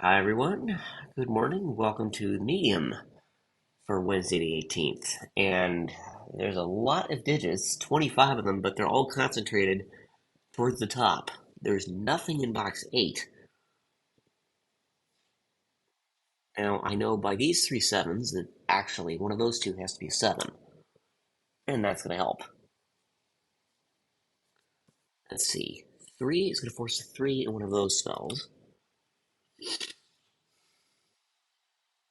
Hi, everyone. Good morning. Welcome to Medium for Wednesday the 18th. And there's a lot of digits, 25 of them, but they're all concentrated towards the top. There's nothing in box 8. Now, I know by these three sevens that actually one of those two has to be a 7. And that's going to help. Let's see. 3 is going to force a 3 in one of those spells.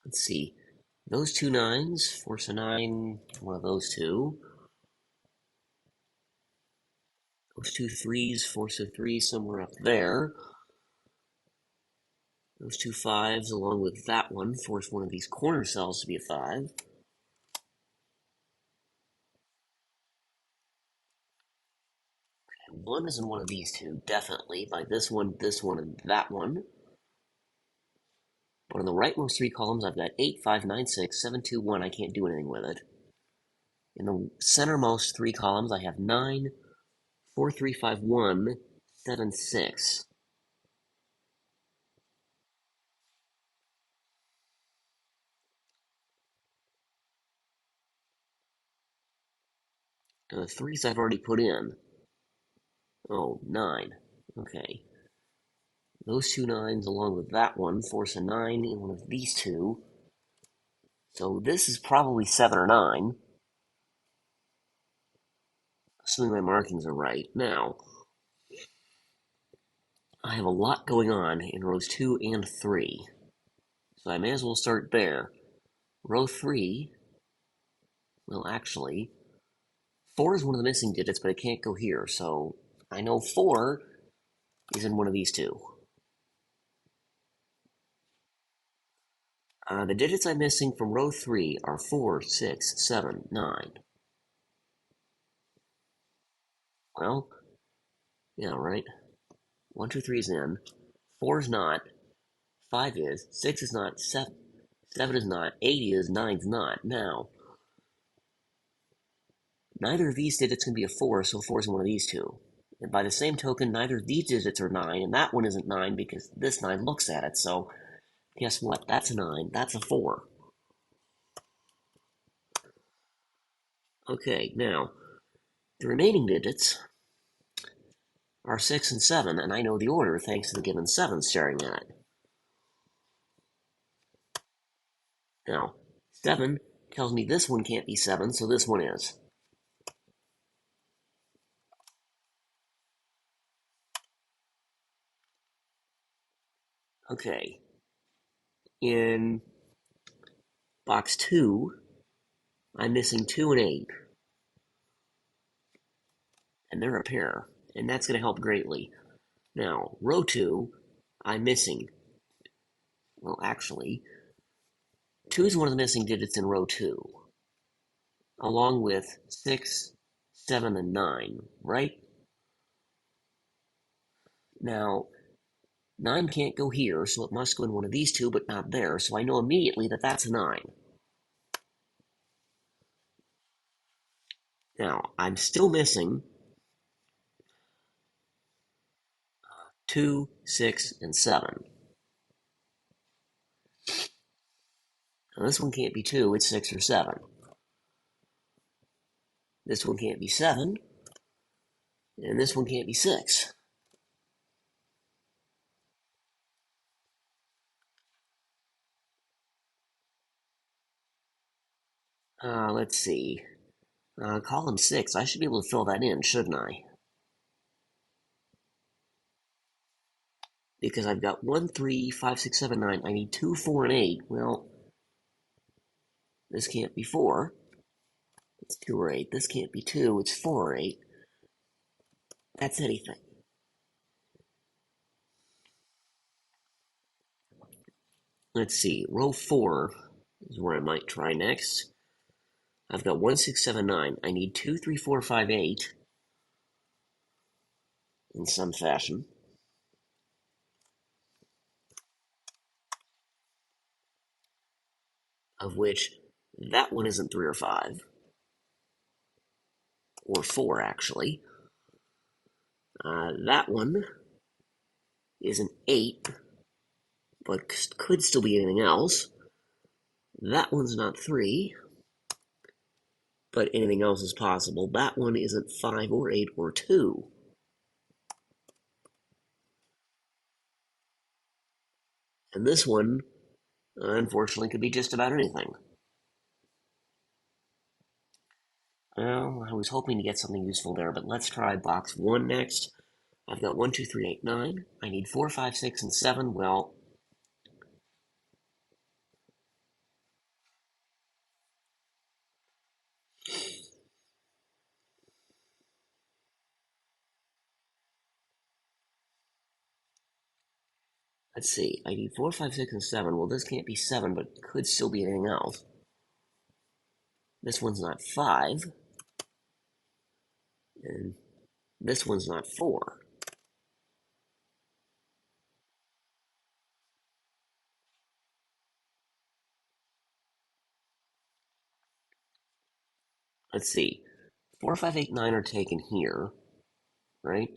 Let's see. Those two nines force a 9 in one of those two. Those two threes force a 3 somewhere up there. Those two fives, along with that one, force one of these corner cells to be a 5. And 1 is in one of these two, definitely, by this one, and that one. But on the rightmost three columns, I've got 8, 5, 9, 6, 7, 2, 1. I can't do anything with it. In the centermost three columns, I have 9, 4, 3, 5, 1, 7, 6. And the threes I've already put in. Oh, 9. Okay. Those two nines, along with that one, force a 9 in one of these two. So this is probably 7 or 9, assuming my markings are right. Now, I have a lot going on in rows 2 and 3, so I may as well start there. Row 3, well, actually, 4 is one of the missing digits, but it can't go here, so I know 4 is in one of these two. The digits I'm missing from row 3 are 4, 6, 7, 9. Well, yeah, right. 1, 2, 3 is in. 4 is not. 5 is. 6 is not. 7 is not. 8 is. 9 is not. Now, neither of these digits can be a 4, so 4 is in one of these two. And by the same token, neither of these digits are 9, and that one isn't 9 because this 9 looks at it, so guess what? That's a 9. That's a 4. Okay, now, the remaining digits are 6 and 7, and I know the order thanks to the given 7 staring at it. Now, 7 tells me this one can't be 7, so this one is. Okay, in box 2, I'm missing 2 and 8, and they're a pair, and that's going to help greatly. Now, row 2, I'm missing, well, actually, 2 is one of the missing digits in row 2, along with 6, 7, and 9, right? Now, 9 can't go here, so it must go in one of these two, but not there, so I know immediately that that's a 9. Now, I'm still missing 2, 6, and 7. Now, this one can't be 2, it's 6 or 7. This one can't be 7, and this one can't be 6. Let's see. Column 6, I should be able to fill that in, shouldn't I? Because I've got 1, 3, 5, 6, 7, 9. I need 2, 4, and 8. Well, this can't be 4. It's 2 or 8. This can't be 2. It's 4 or 8. That's anything. Let's see. Row 4 is where I might try next. I've got 1, 6, 7, 9. I need 2, 3, 4, 5, 8 in some fashion. Of which that one isn't 3 or 5. Or 4, actually. That one is an 8. but could still be anything else. That one's not 3, but anything else is possible. That one isn't 5 or 8 or 2. And this one, unfortunately, could be just about anything. Well, I was hoping to get something useful there, but let's try box 1 next. I've got 1, 2, 3, 8, 9. I need 4, 5, 6, and 7. Well, let's see. I need 4, 5, 6, and 7. Well, this can't be 7, but could still be anything else. This one's not 5. And this one's not 4. Let's see. 4, 5, 8, 9 are taken here, right?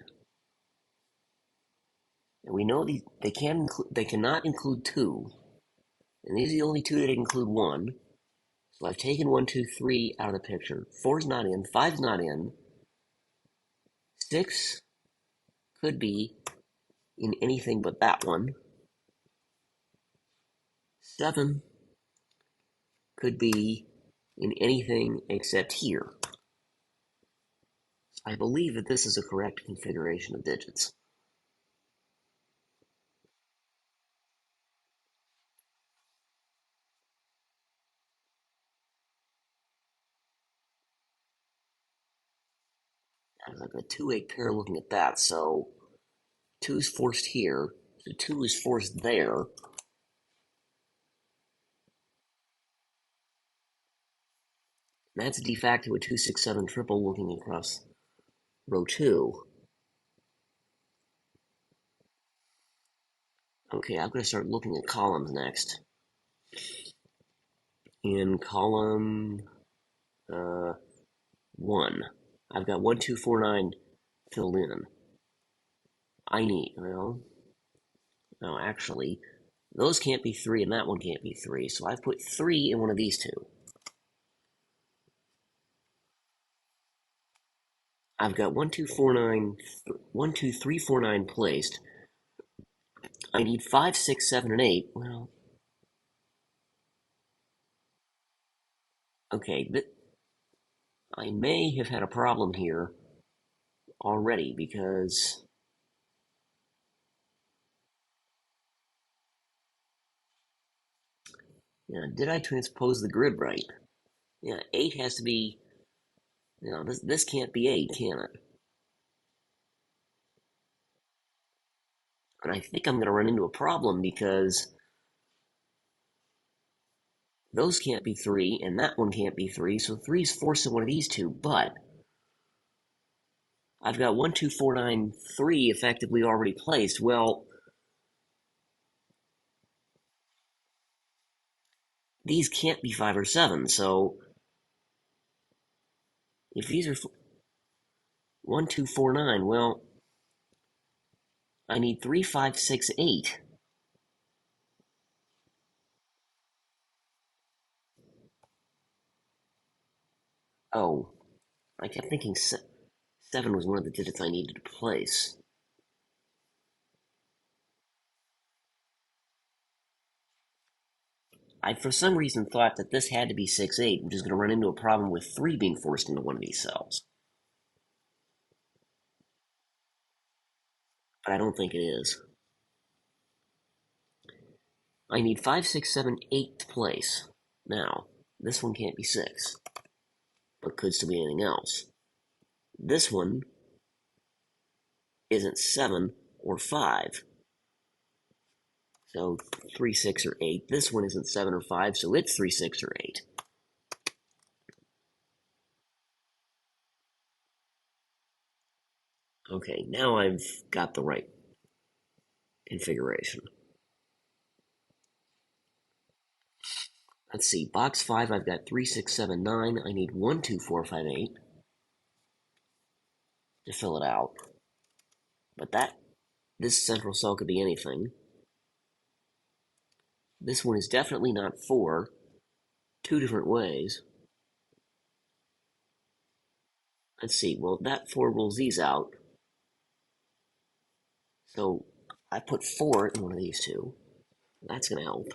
And we know they cannot include 2. And these are the only 2 that include 1. So I've taken 1, 2, 3 out of the picture. 4's not in, 5's not in. 6 could be in anything but that one. 7 could be in anything except here. I believe that this is a correct configuration of digits. I've got a 2-8 pair looking at that, so 2 is forced here, so 2 is forced there. That's de facto a 2, 6, 7 triple looking across row 2. Okay, I'm going to start looking at columns next. In column 1, I've got 1, 2, 4, 9 filled in. I need, well, no, actually, those can't be 3 and that one can't be 3, so I've put 3 in one of these two. I've got 1, 2, 4, 9, 1, 2, 3, 4, 9 placed. I need 5, 6, 7, and 8. Well, okay, I may have had a problem here already because, yeah, did I transpose the grid right? Yeah, 8 has to be, this can't be 8, can it? And I think I'm going to run into a problem because those can't be 3 and that one can't be 3, so 3 is forced in one of these two, but I've got 1, 2, 4, 9, 3 effectively already placed. Well, these can't be 5 or 7, so if these are 1, 2, 4, 9, well, I need 3, 5, 6, 8. Oh, I kept thinking 7 was one of the digits I needed to place. I, for some reason, thought that this had to be 6, 8, which is going to run into a problem with 3 being forced into one of these cells. But I don't think it is. I need 5, 6, 7, 8 to place. Now, this one can't be 6, but could still be anything else. This one isn't 7 or 5. So 3, 6, or 8. This one isn't 7 or 5, so it's 3, 6, or 8. Okay, now I've got the right configuration. Let's see, box 5, I've got 3, 6, 7, 9. I need 1, 2, 4, 5, 8 to fill it out. But this central cell could be anything. This one is definitely not 4. Two different ways. Let's see. Well, that 4 rules these out. So I put 4 in one of these two. That's going to help.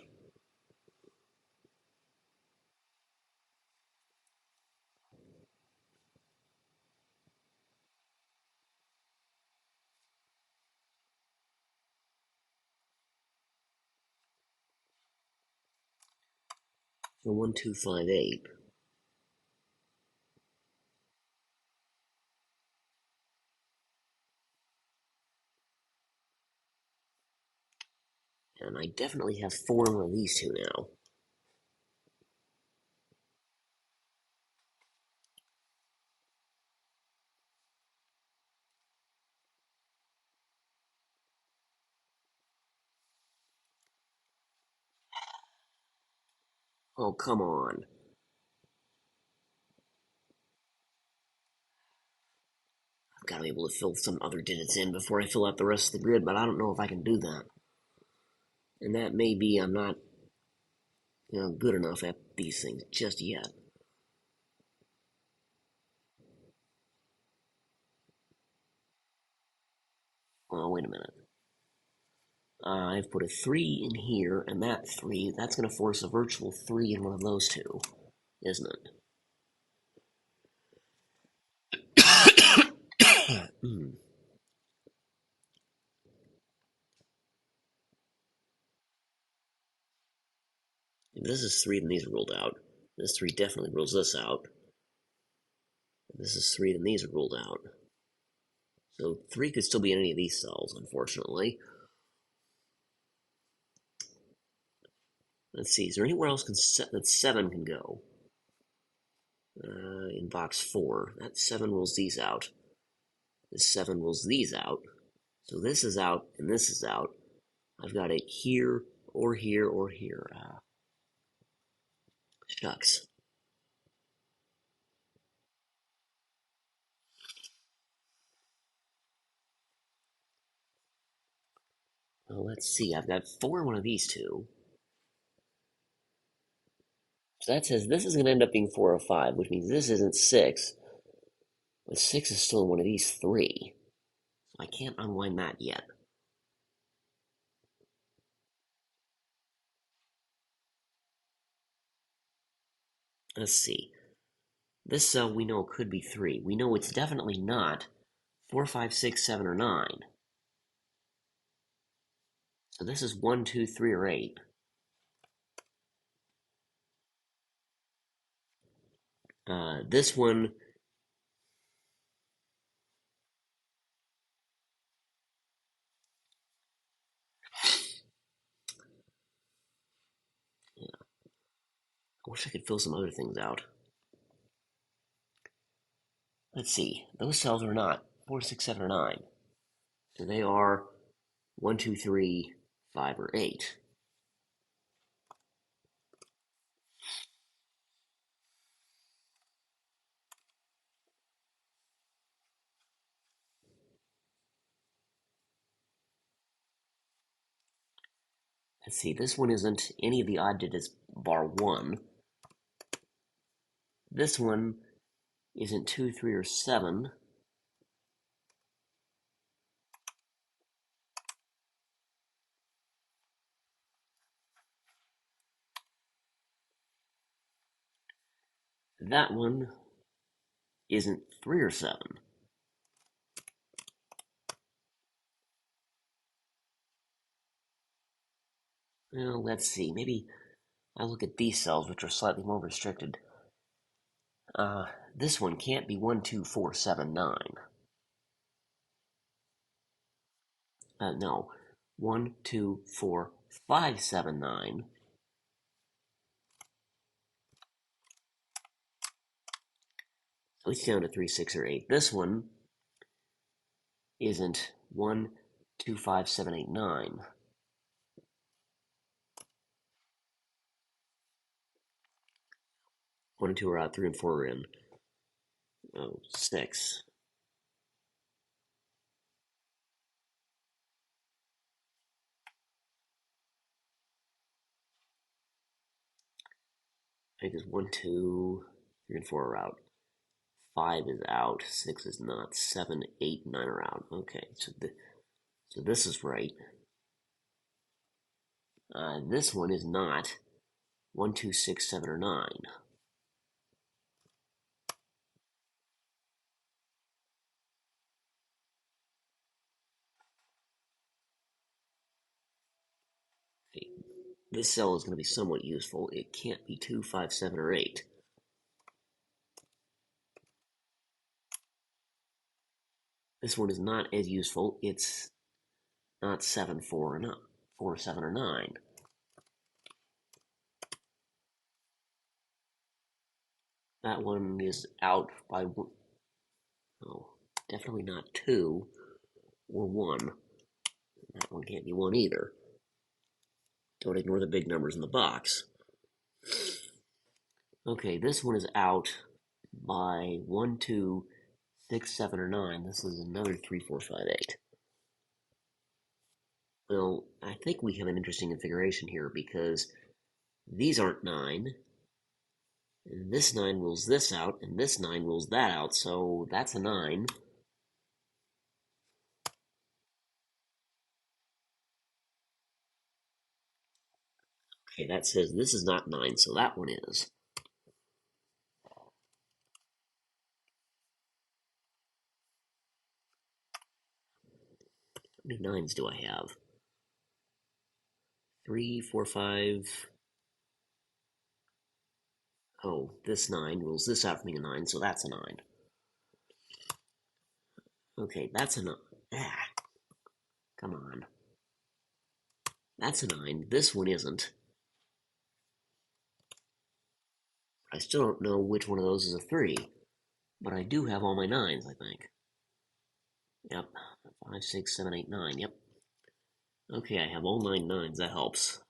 So 1, 2, 5, 8. And I definitely have 4 in one of these two now. Oh, come on. I've got to be able to fill some other digits in before I fill out the rest of the grid, but I don't know if I can do that. And that may be I'm not, good enough at these things just yet. Oh, wait a minute. I've put a 3 in here, and that 3, that's going to force a virtual 3 in one of those two, isn't it? If this is 3, then these are ruled out. This 3 definitely rules this out. If this is 3, then these are ruled out. So 3 could still be in any of these cells, unfortunately. Let's see, is there anywhere else that 7 can go? In box 4. That 7 rules these out. This 7 rules these out. So this is out, and this is out. I've got it here, or here, or here. Shucks. Well, let's see. I've got 4 in one of these two. So that says this is going to end up being 4 or 5, which means this isn't 6. But 6 is still in one of these 3. So I can't unwind that yet. Let's see. This cell we know could be 3. We know it's definitely not 4, 5, 6, 7, or 9. So this is 1, 2, 3, or 8. This one, I wish I could fill some other things out. Let's see. Those cells are not 4, 6, 7, or 9. So they are 1, 2, 3, 5, or 8. Let's see. This one isn't any of the odd digits bar 1. This one isn't 2, 3, or 7. That one isn't 3 or 7. Well, let's see. Maybe I look at these cells, which are slightly more restricted. This one can't be 1, 2, 4, 7, 9. No. 1, 2, 4, 5, 7, 9. So it's down to 3, 6, or 8. This one isn't 1, 2, 5, 7, 8, 9. 1 and 2 are out, 3 and 4 are in. Oh, 6. Because 1, 2, 3, and 4 are out. 5 is out. 6 is not. 7, 8, 9 are out. Okay, so this is right. This one is not. 1, 2, 6, 7, or 9. Okay, this cell is going to be somewhat useful. It can't be 2, 5, 7, or 8. This one is not as useful. It's not 7, 4, or not 4, 7, or 9. That one is out by one. Oh, definitely not 2 or 1. That one can't be 1 either. Don't ignore the big numbers in the box. Okay, this one is out by 1, 2, 6, 7, or 9. This is another 3, 4, 5, 8. Well, I think we have an interesting configuration here because these aren't 9. And this 9 rules this out, and this 9 rules that out, so that's a 9. Okay, that says this is not 9, so that one is. How many 9s do I have? 3, 4, 5. Oh, this 9 rules this out for me a 9, so that's a 9. Okay, that's a 9. Ah, come on. That's a 9. This one isn't. I still don't know which one of those is a 3, but I do have all my 9s, I think. Yep. 5, 6, 7, 8, 9. Yep. Okay, I have all 9 9s. That helps.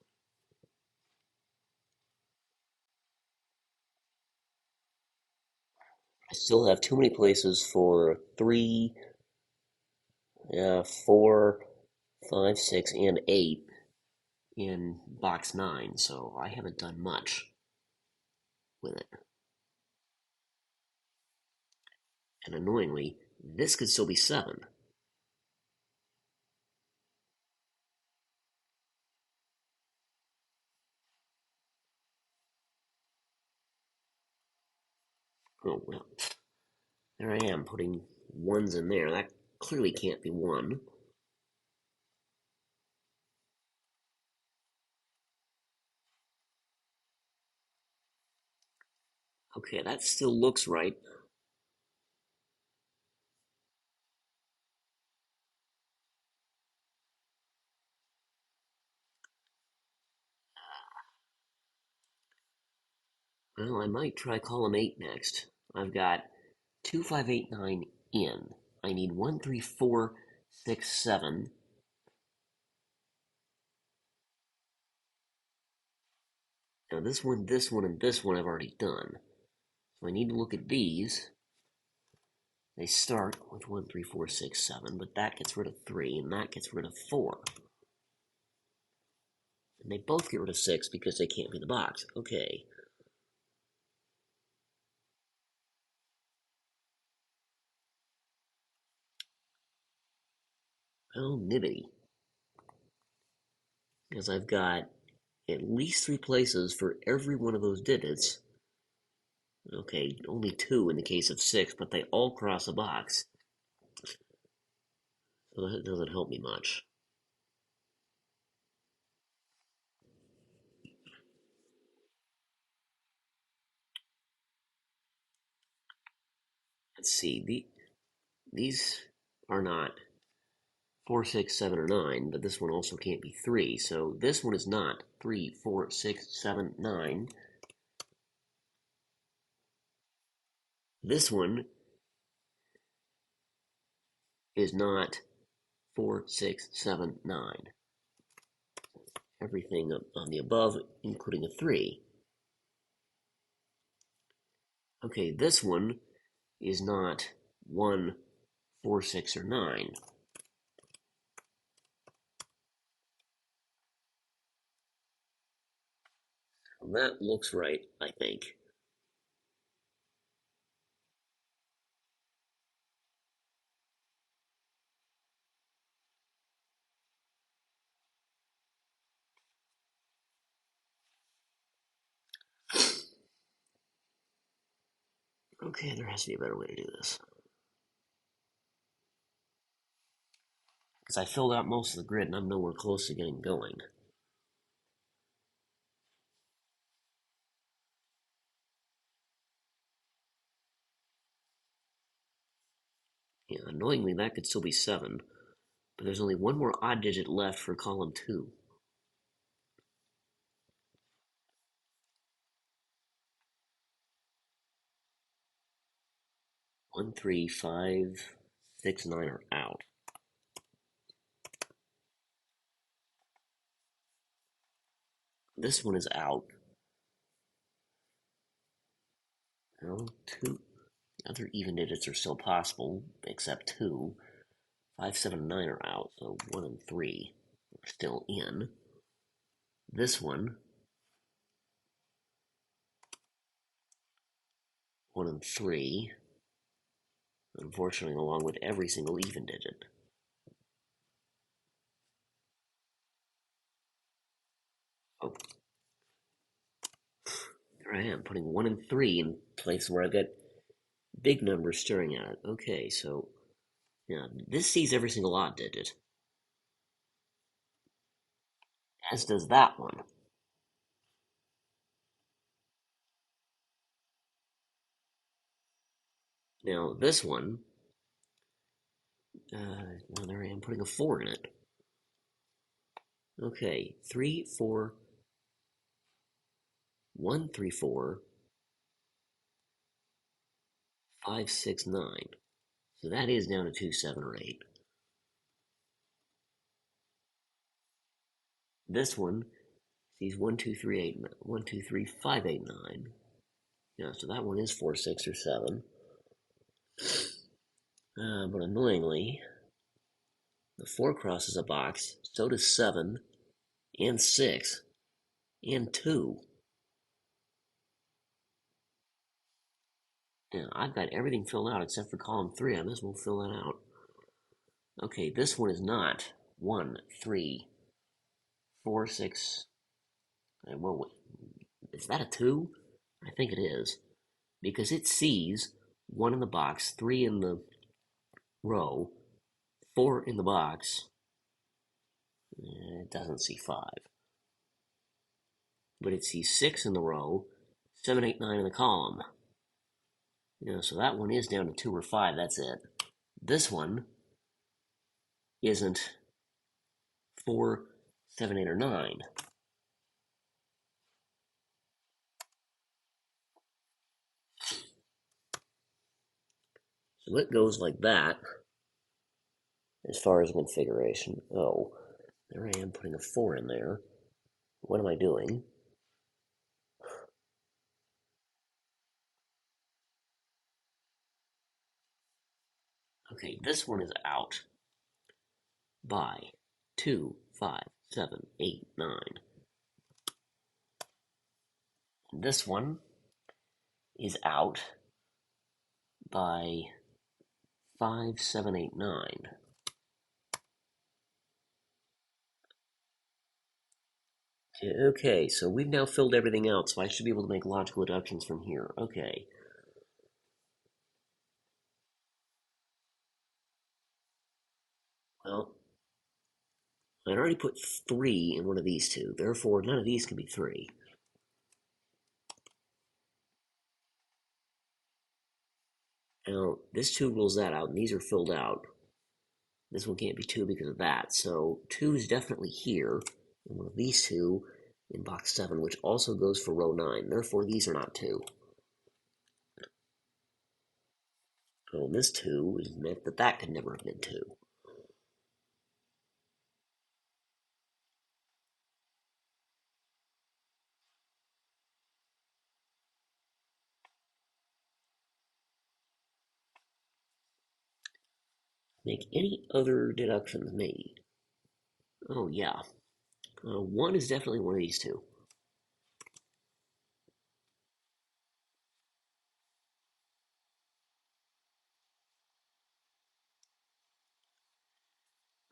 I still have too many places for 3, 4, 5, 6, and 8 in box 9, so I haven't done much with it. And annoyingly, this could still be 7. Oh, well, there I am putting 1s in there. That clearly can't be 1. Okay, that still looks right. Well, I might try column 8 next. I've got 2, 5, 8, 9 in. I need 1, 3, 4, 6, 7. Now this one, and this one I've already done. So I need to look at these. They start with 1, 3, 4, 6, 7, but that gets rid of 3, and that gets rid of 4. And they both get rid of 6 because they can't be in the box. Okay. Well, nibbity. Because I've got at least 3 places for every one of those digits. Okay, only 2 in the case of 6, but they all cross a box. So that doesn't help me much. Let's see. These are not 4, 6, 7, or 9, but this one also can't be 3. So this one is not 3, 4, 6, 7, 9. This one is not 4, 6, 7, 9. Everything on the above, including a 3. Okay, this one is not 1, 4, 6, or 9. That looks right, I think. Okay, there has to be a better way to do this. Because I filled out most of the grid and I'm nowhere close to getting going. Yeah, annoyingly, that could still be 7, but there's only one more odd digit left for column 2. 1, 3, 5, 6, 9 are out. This one is out. Well, 2. The other even digits are still possible, except 2. 5, 7, 9 are out, so 1 and 3 are still in. This one, 1 and 3, unfortunately, along with every single even digit. Oh, there I am, putting 1 and 3 in place where I've got big numbers staring at it. Okay, so, yeah, this sees every single odd digit, as does that one. Now, this one, well, there I am putting a 4 in it. Okay, 3, 4, 1, 3, 4, 5, 6, 9. So that is down to 2, 7, or 8. This one sees 1, 2, 3, 8, 1, 2, 3, 5, 8, 9. Yeah, so that one is 4, 6, or 7. But annoyingly, the 4 crosses a box, so does 7, and 6, and 2. Yeah, I've got everything filled out except for column 3. I might as well fill that out. Okay, this one is not 1, 3, 4, 6. Well, is that a 2? I think it is. Because it sees 1 in the box, 3 in the row, 4 in the box. It doesn't see 5. But it sees 6 in the row, 7, 8, 9 in the column. So that one is down to 2 or 5. That's it. This one isn't 4, 7, 8, or 9. So it goes like that as far as configuration. Oh, there I am putting a 4 in there. What am I doing? Okay, this one is out by 2, 5, 7, 8, 9. This one is out by 5, 7, 8, 9. Okay, so we've now filled everything out, so I should be able to make logical deductions from here. Okay. Well, I already put 3 in one of these two, therefore none of these can be 3. Now, this 2 rules that out, and these are filled out. This one can't be 2 because of that, so 2 is definitely here, and one of these two in box 7, which also goes for row 9, therefore these are not 2. Oh, and this 2 is meant that that could never have been 2. Make any other deductions, maybe. Oh, yeah. 1 is definitely one of these two.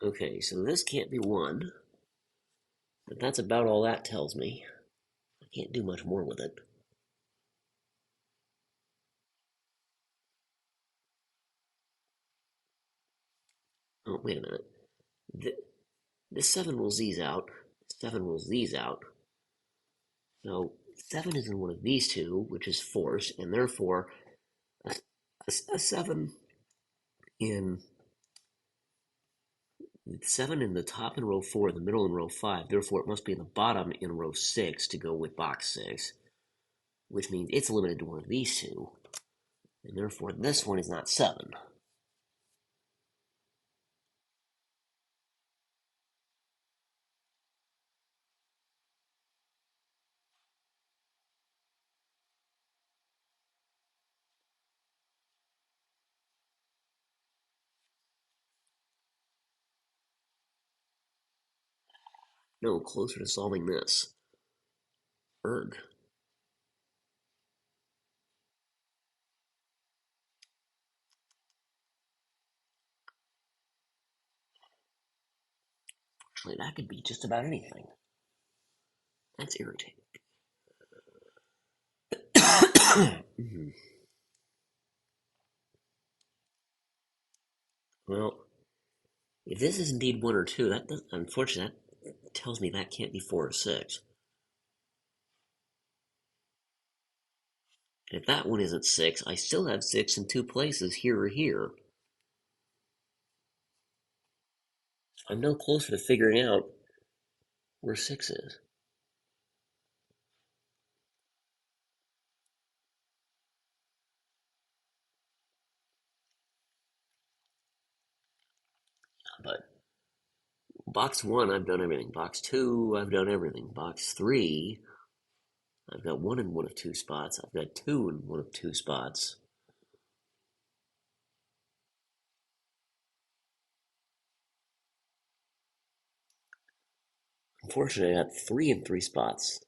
Okay, so this can't be 1, but that's about all that tells me. I can't do much more with it. Oh, wait a minute. Th- this 7 rules these out. 7 rules these out. So 7 is in one of these two, which is force, and therefore a, a 7 in 7 in the top in row 4, the middle in row 5. Therefore, it must be in the bottom in row 6 to go with box 6, which means it's limited to one of these two, and therefore this one is not 7. No, closer to solving this. Erg. Actually, that could be just about anything. That's irritating. Mhm. Well, if this is indeed 1 or 2, that does, unfortunately, that tells me that can't be 4 or 6. And if that one isn't 6, I still have 6 in 2 places, here or here. I'm no closer to figuring out where 6 is. But box 1, I've done everything. Box 2, I've done everything. Box 3, I've got 1 in one of 2 spots. I've got 2 in one of 2 spots. Unfortunately, I got 3 in 3 spots,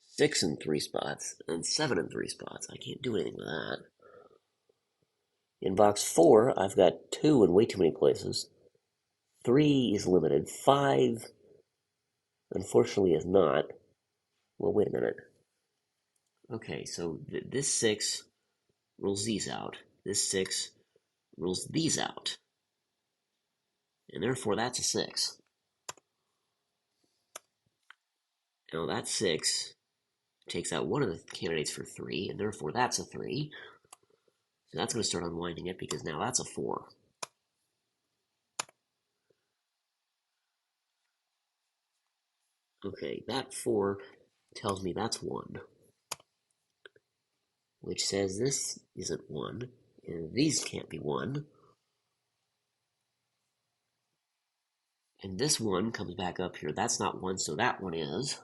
6 in 3 spots, and 7 in 3 spots. I can't do anything with that. In box 4, I've got 2 in way too many places. 3 is limited. 5, unfortunately, is not. Well, wait a minute. Okay, so this 6 rules these out. This 6 rules these out. And therefore, that's a 6. Now, that 6 takes out one of the candidates for 3, and therefore that's a 3. So that's going to start unwinding it because now that's a 4. Okay, that 4 tells me that's 1, which says this isn't 1, and these can't be 1. And this 1 comes back up here. That's not 1, so that one is.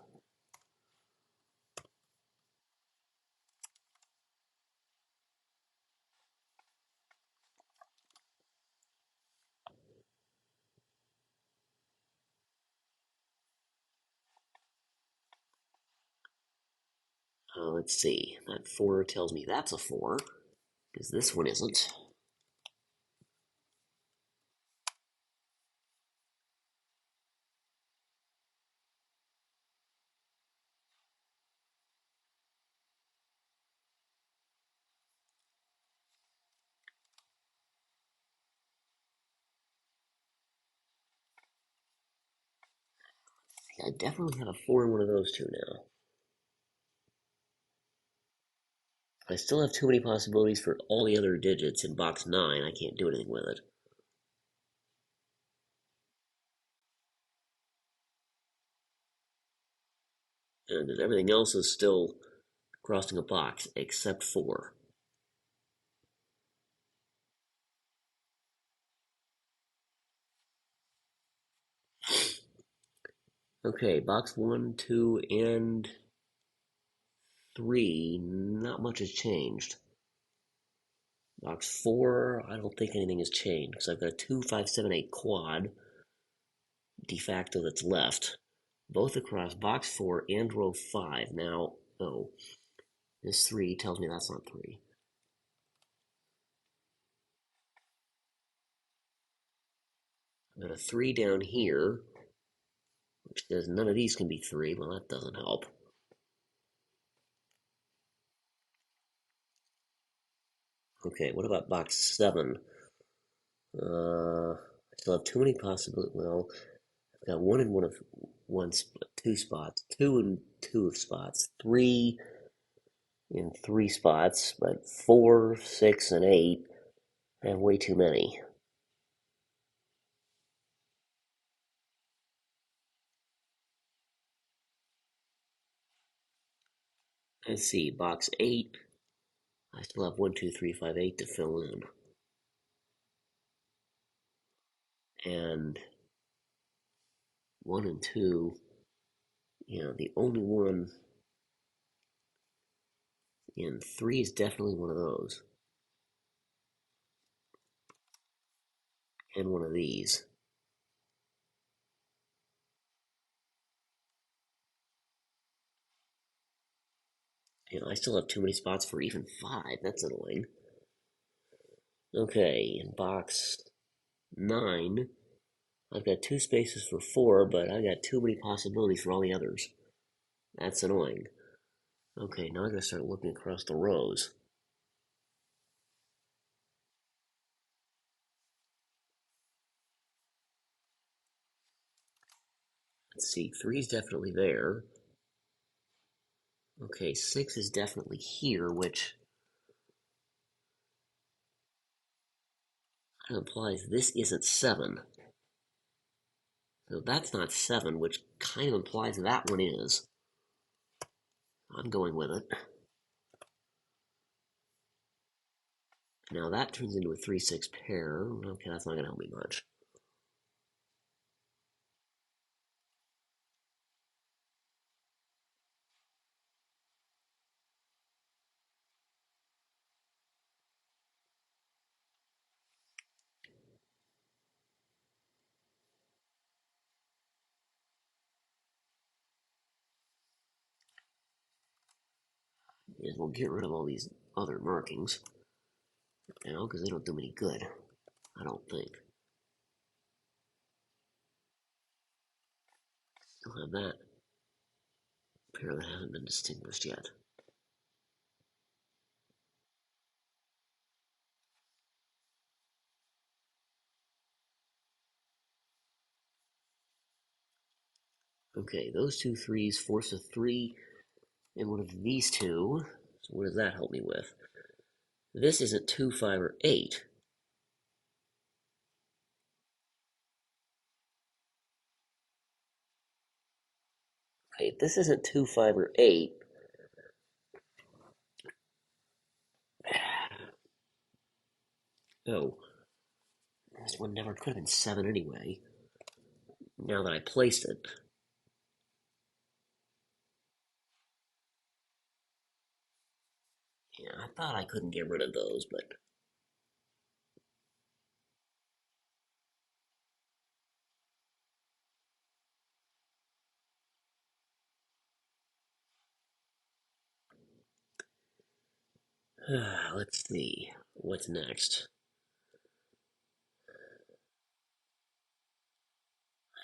Let's see. That 4 tells me that's a 4, because this one isn't. I definitely have a 4 in one of those two now. I still have too many possibilities for all the other digits in box 9. I can't do anything with it. And everything else is still crossing a box, except 4. Okay, box 1, 2, and 3, not much has changed. Box 4, I don't think anything has changed, because I've got a 2, 5, 7, 8 quad de facto that's left, both across box 4 and row 5. Now, oh, this 3 tells me that's not 3. Got a 3 down here, which says none of these can be 3. Well, that doesn't help. Okay, what about box 7? I still have too many possibilities. Well, I've got one in two spots, two in two of spots, three in three spots, but 4, 6, and 8 I have way too many. Let's see, box 8, I still have 1, 2, 3, 5, 8 to fill in. And 1 and 2, the only one in 3 is definitely one of those. And one of these. I still have too many spots for even 5. That's annoying. Okay, in box 9, I've got 2 spaces for 4, but I got too many possibilities for all the others. That's annoying. Okay, now I gotta start looking across the rows. Let's see, 3 is definitely there. Okay, 6 is definitely here, which implies this isn't 7. So that's not 7, which kind of implies that one is. I'm going with it. Now that turns into a 3-6 pair. Okay, that's not going to help me much. Is we'll get rid of all these other markings, because they don't do me any good. I don't think. Still have that pair that hasn't been distinguished yet. Okay, those two threes force a 3 in one of these two. So what does that help me with? This isn't 2, 5, or 8. Okay, this isn't 2, 5, or 8. Oh, this one never could have been 7 anyway. Now that I placed it. Yeah, I thought I couldn't get rid of those, but let's see. What's next?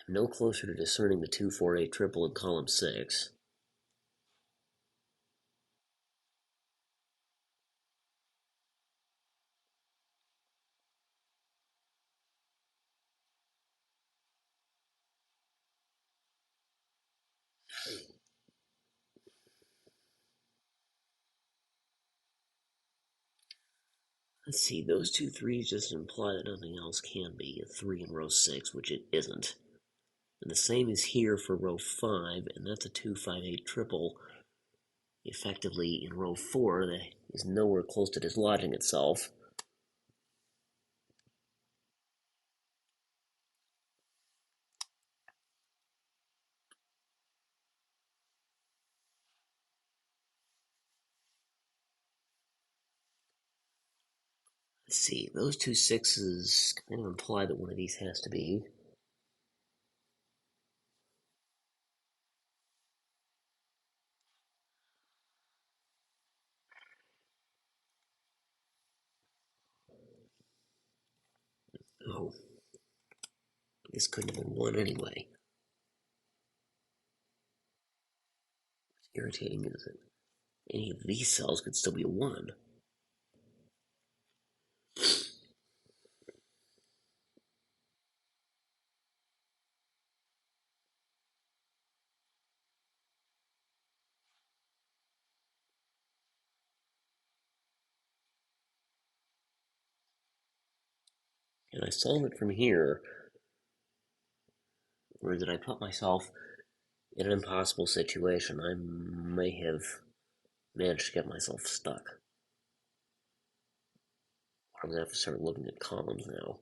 I'm no closer to discerning the 2, 4, 8 triple in column 6. Let's see, those two threes just imply that nothing else can be a 3 in row 6, which it isn't. And the same is here for row 5, and that's a 2, 5, 8 triple. Effectively, in row 4, that is nowhere close to dislodging itself. Let's see, those two 6s kind of imply that one of these has to be. Oh, this couldn't have been 1 anyway. What's irritating is that any of these cells could still be a 1. Can I solve it from here, or did I put myself in an impossible situation? I may have managed to get myself stuck. I'm gonna have to start looking at columns now.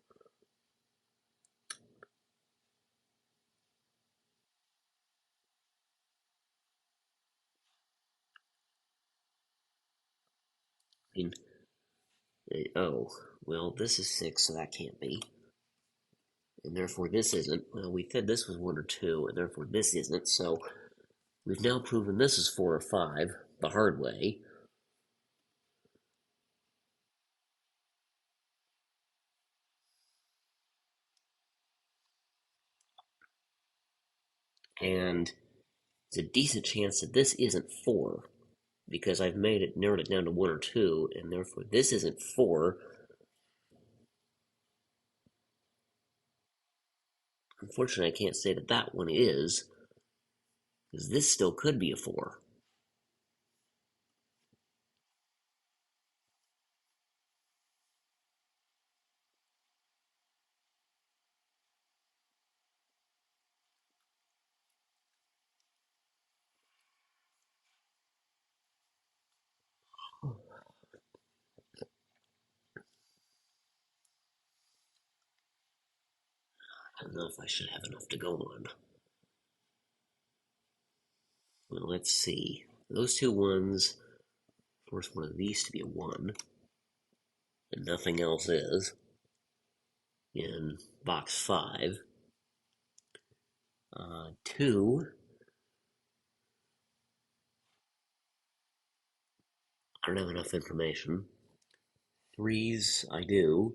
I mean, oh, well, this is 6, so that can't be. And therefore this isn't. Well, we said this was 1 or 2, and therefore this isn't, so we've now proven this is 4 or 5 the hard way. And it's a decent chance that this isn't 4, because I've narrowed it down to 1 or 2, and therefore this isn't 4. Unfortunately, I can't say that that one is, because this still could be a 4. I don't know if I should have enough to go on. Well, let's see. Those 2 ones force one of these to be a 1, and nothing else is in box 5. 2, I don't have enough information. 3s, I do.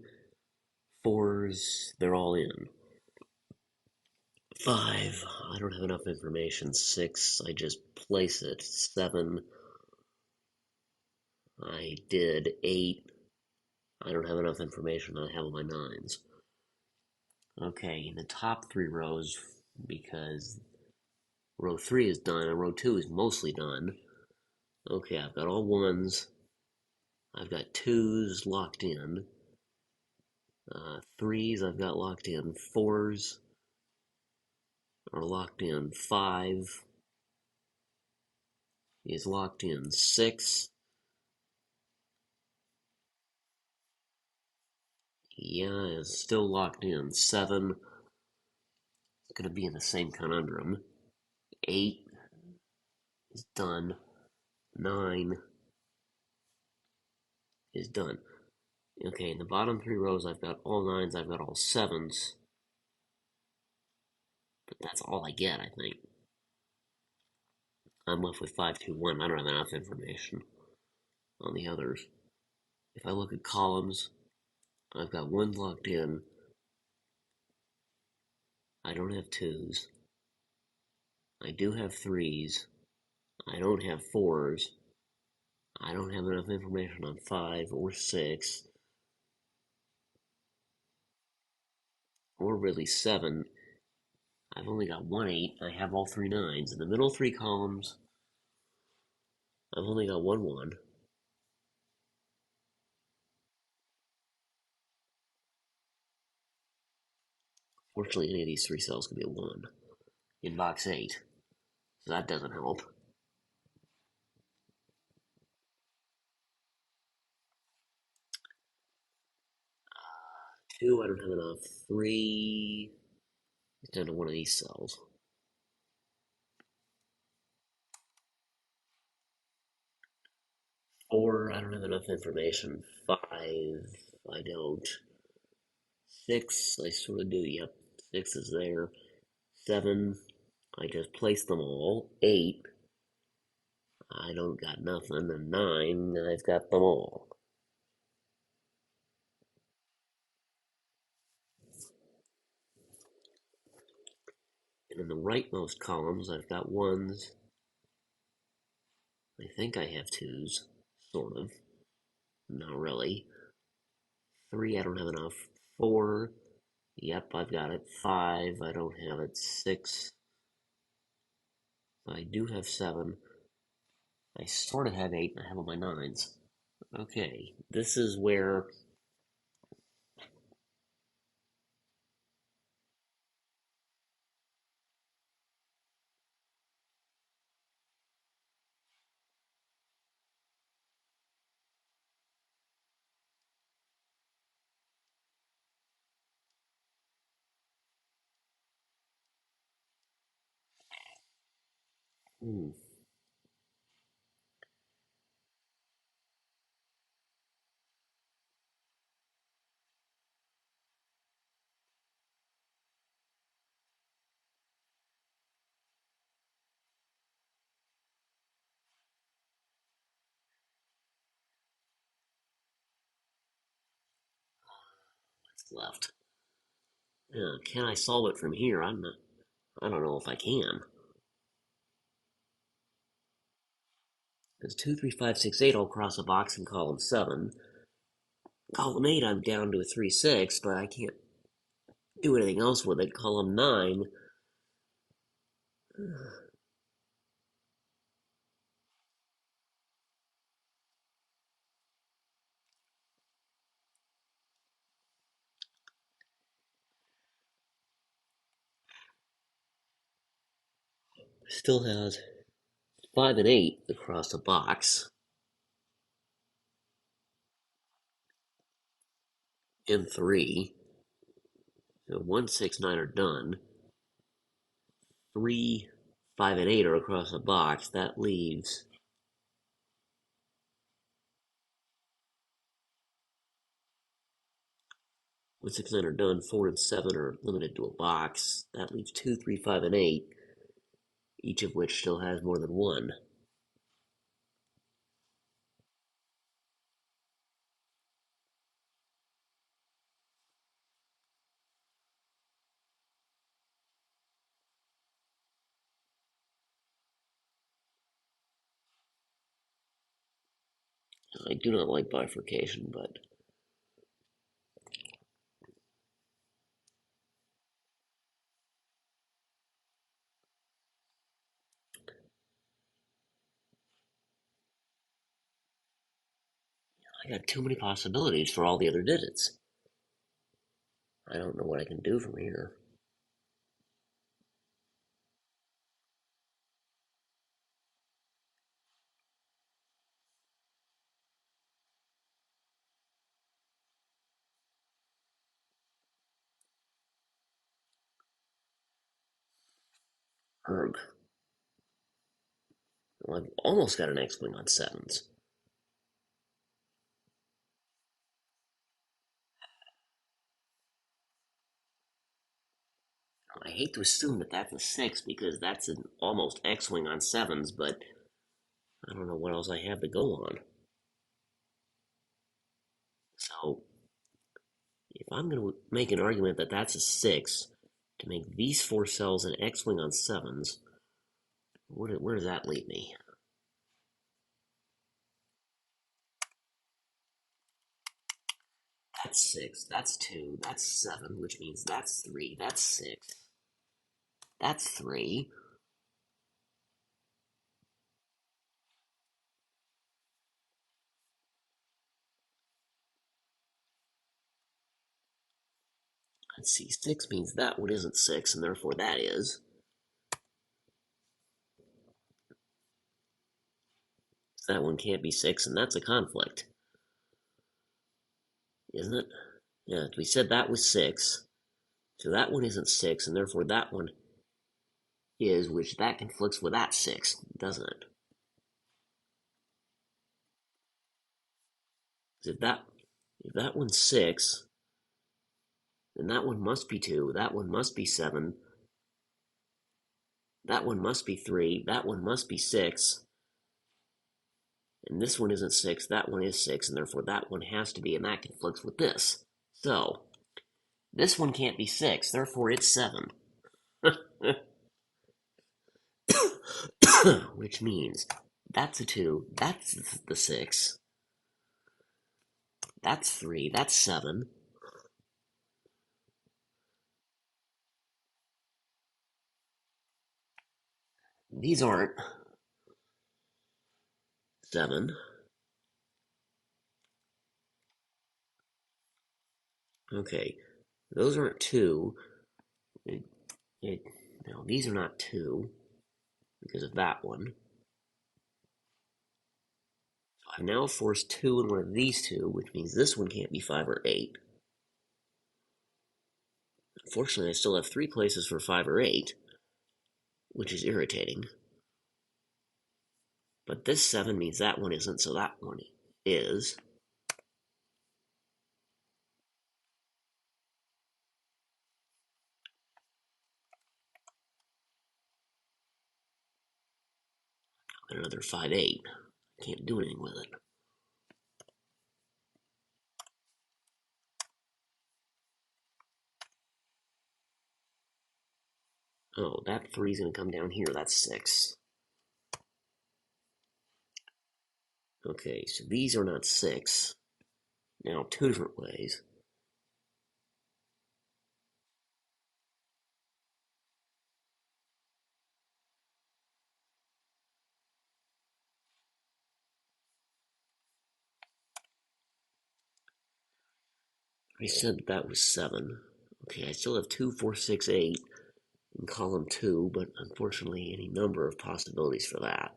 4s, they're all in. 5, I don't have enough information. 6, I just place it. 7, I did. 8, I don't have enough information. I have all my 9s. Okay, in the top 3 rows, because row 3 is done and row 2 is mostly done. Okay, I've got all 1s. I've got 2s locked in. 3s I've got locked in. 4s are locked in. 5 is locked in. 6, yeah, is still locked in. 7 is going to be in the same conundrum. 8 is done. 9 is done. Okay, in the bottom 3 rows, I've got all 9s, I've got all 7s. But that's all I get, I think. I'm left with 5, 2, 1. I don't have enough information on the others. If I look at columns, I've got 1s locked in. I don't have 2s. I do have 3s. I don't have 4s. I don't have enough information on 5 or 6, or really 7. I've only got 1 8. I have all 3 9s. In the middle 3 columns, I've only got 1 1. Fortunately, any of these 3 cells could be a 1 in box 8, so that doesn't help. 2, I don't have enough. 3, it's down to 1 of these cells. 4, I don't have enough information. 5, I don't. 6, I sort of do. Yep, 6 is there. 7, I just placed them all. 8, I don't got nothing. And 9, I've got them all. in the rightmost columns, I've got ones. I think I have twos, sort of. Not really. Three, I don't have enough. Four, yep, I've got it. Five, I don't have it. Six, I do have seven. I sort of have eight, and I have all my nines. Okay, this is where. Hmm, what's left? Can I solve it from here? I'm not. I don't know if I can. Because 2, 3, 5, 6, 8 all cross a box in column 7. Column 8, I'm down to a 3, 6, but I can't do anything else with it. Column 9, still has 5 and 8 across the box, and 3. So 1, 6, 9 are done. 3, 5, and 8 are across the box. That leaves 1, 6, 9 are done. 4 and 7 are limited to a box. That leaves 2, 3, 5, and 8, each of which still has more than 1. I do not like bifurcation, but I got too many possibilities for all the other digits. I don't know what I can do from here. Erg. Well, I've almost got an X-Wing on sevens. I hate to assume that that's a 6 because that's an almost X-Wing on sevens, but I don't know what else I have to go on. So, if I'm going to make an argument that that's a 6 to make these 4 cells an X-Wing on sevens, where does that leave me? That's 6, that's 2, that's 7, which means that's 3, that's 6, that's 3. Let's see, 6 means that one isn't 6, and therefore that is. That one can't be 6, and that's a conflict, isn't it? Yeah, we said that was 6, so that one isn't 6, and therefore that one is, which that conflicts with that 6, doesn't it? If that if that one's 6, then that one must be 2, that one must be 7, that one must be 3, that one must be 6, and this one isn't 6, that one is 6, and therefore that one has to be, and that conflicts with this. So, this one can't be 6, therefore it's 7. which means that's a 2, that's the 6, that's 3, that's 7. These aren't 7. Okay, those aren't 2. It, it, no, these are not 2 because of that one. So I've now forced 2 in one of these two, which means this one can't be 5 or 8. Unfortunately, I still have 3 places for 5 or 8, which is irritating. But this 7 means that one isn't, so that one is. And another 5, 8. Can't do anything with it. Oh, that 3 is going to come down here. That's 6. Okay, so these are not 6. Now, 2 different ways. I said that was 7. Okay, I still have 2, 4, 6, 8 in column 2, but unfortunately, any number of possibilities for that.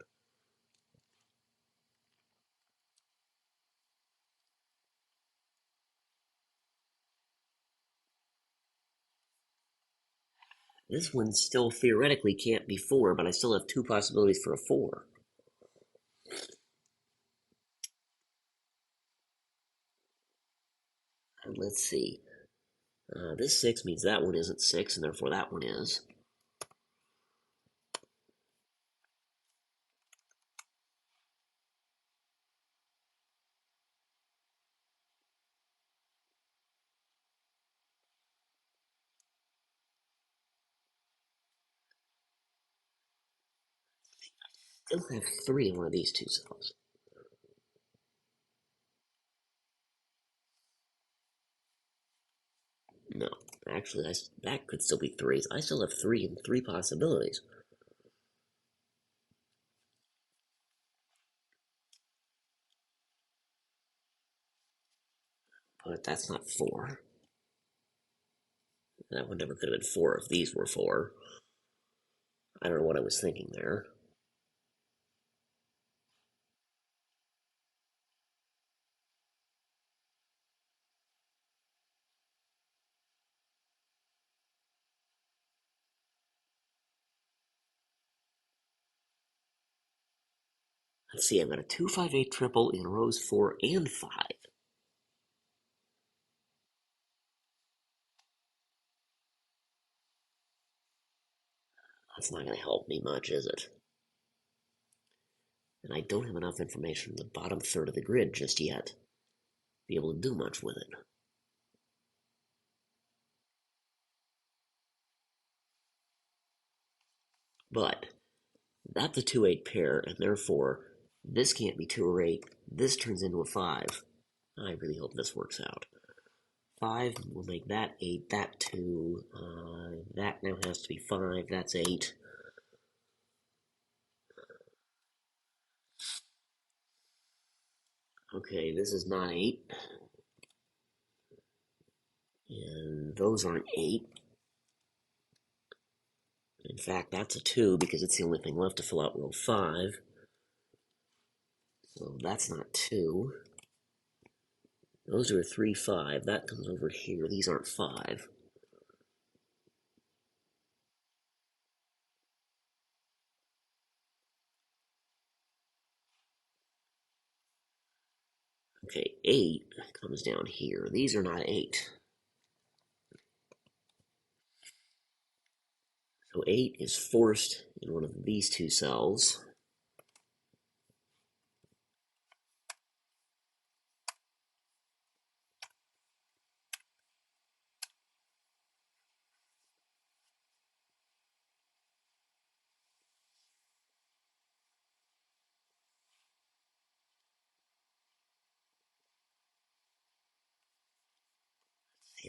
This one still theoretically can't be 4, but I still have 2 possibilities for a 4. And let's see. This 6 means that one isn't 6, and therefore that one is. Still have 3 in one of these two cells. No, actually, that could still be 3s. I still have 3 in 3 possibilities. But that's not 4. That one never could have been 4 if these were 4. I don't know what I was thinking there. Let's see, I've got a 2, 5, 8 triple in rows 4 and 5. That's not going to help me much, is it? And I don't have enough information in the bottom third of the grid just yet to be able to do much with it. But that's a 2, 8 pair, and therefore this can't be 2 or 8. This turns into a 5. I really hope this works out. 5 will make that 8, that 2. That now has to be 5, that's 8. Okay, this is not 8. And those aren't 8. In fact, that's a 2 because it's the only thing left to fill out row 5. So that's not 2. Those are 3, 5. That comes over here. These aren't 5. Okay, 8 comes down here. These are not 8. So 8 is forced in one of these two cells.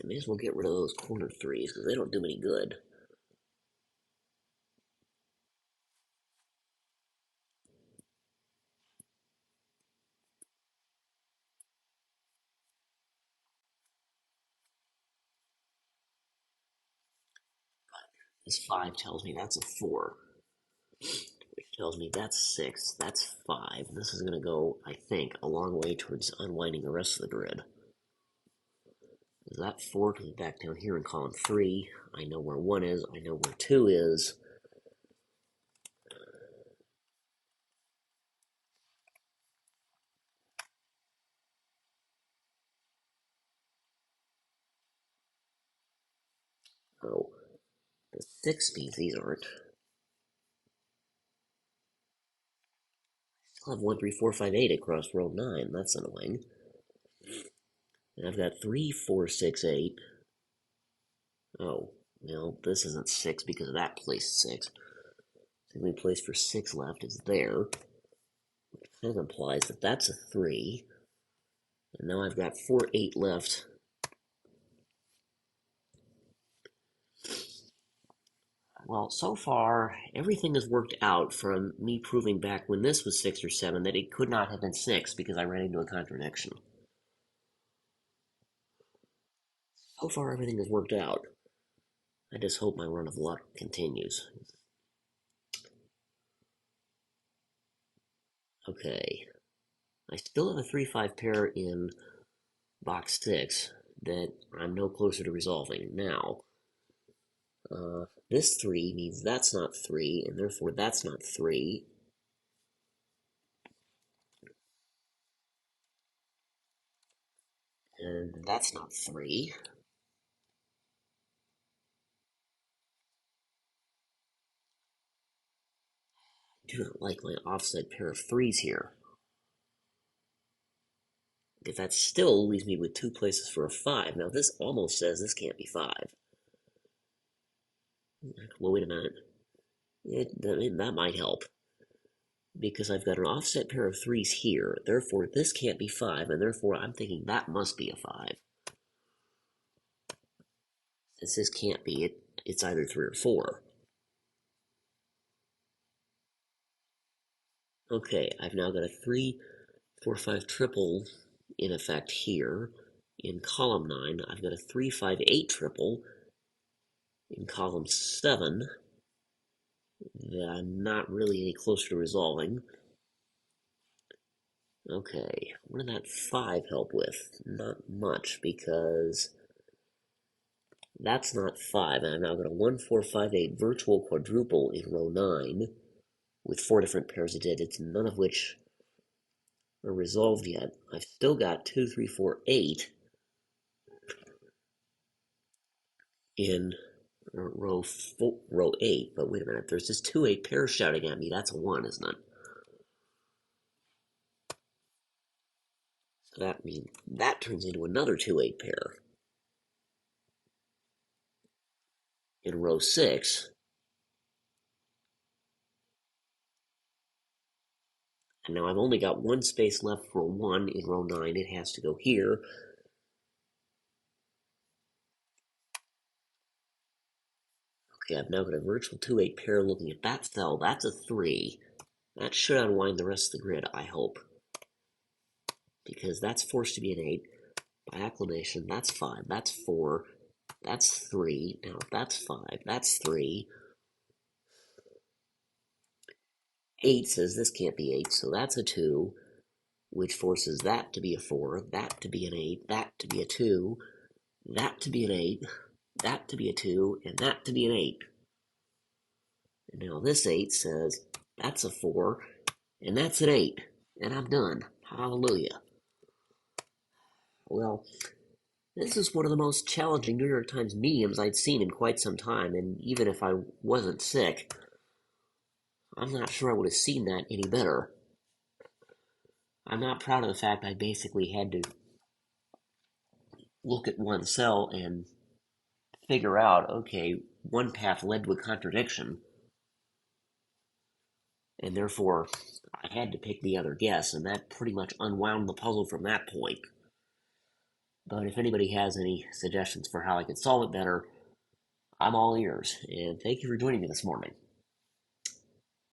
I may as well get rid of those corner threes because they don't do any good. This 5 tells me that's a 4, which tells me that's 6, that's 5. This is going to go, I think, a long way towards unwinding the rest of the grid. That 4 comes back down here in column 3. I know where 1 is, I know where 2 is. Oh, the 6 means these aren't. Still have 1, 3, 4, 5, 8 across row 9. That's annoying. And I've got 3, 4, 6, 8. Oh, well, this isn't 6 because of that place 6. The only place for 6 left is there. Which kind of implies that that's a 3. And now I've got 4, 8 left. Well, so far, everything has worked out from me proving back when this was 6 or 7 that it could not have been 6 because I ran into a contradiction. So far, everything has worked out. I just hope my run of luck continues. Okay. I still have a 3-5 pair in box 6 that I'm no closer to resolving. Now, this 3 means that's not 3, and therefore that's not 3. And that's not 3. I do not like my offset pair of 3s here. Because that still leaves me with 2 places for a 5. Now this almost says this can't be 5. Well, wait a minute. That might help. Because I've got an offset pair of 3s here, therefore this can't be 5, and therefore I'm thinking that must be a 5. Since this can't be, it's either 3 or 4. Okay, I've now got a 3, 4, 5 triple in effect here. In column 9, I've got a 3, 5, 8 triple in column 7 that I'm not really any closer to resolving. Okay, what did that 5 help with? Not much, because that's not 5, and I've now got a 1, 4, 5, 8 virtual quadruple in row 9 with 4 different pairs of digits, none of which are resolved yet. I've still got 2, 3, 4, 8 in row 8, but wait a minute, there's just 2 8 pairs shouting at me. That's a 1, isn't it? So that means that turns into another 2 8 pair in row 6. And now I've only got 1 space left for a 1 in row 9. It has to go here. Okay, I've now got a virtual 2 8 pair looking at that cell. That's a 3. That should unwind the rest of the grid, I hope. Because that's forced to be an 8. By acclamation, that's 5. That's 4. That's 3. Now, that's 5. That's 3. 8 says this can't be 8, so that's a 2, which forces that to be a 4, that to be an 8, that to be a 2, that to be an 8, that to be a 2, and that to be an 8. And now this 8 says that's a 4, and that's an 8, and I'm done. Hallelujah. Well, this is one of the most challenging New York Times mediums I'd seen in quite some time, and even if I wasn't sick, I'm not sure I would have seen that any better. I'm not proud of the fact I basically had to look at one cell and figure out, okay, one path led to a contradiction, and therefore I had to pick the other guess, and that pretty much unwound the puzzle from that point. But if anybody has any suggestions for how I could solve it better, I'm all ears. And thank you for joining me this morning.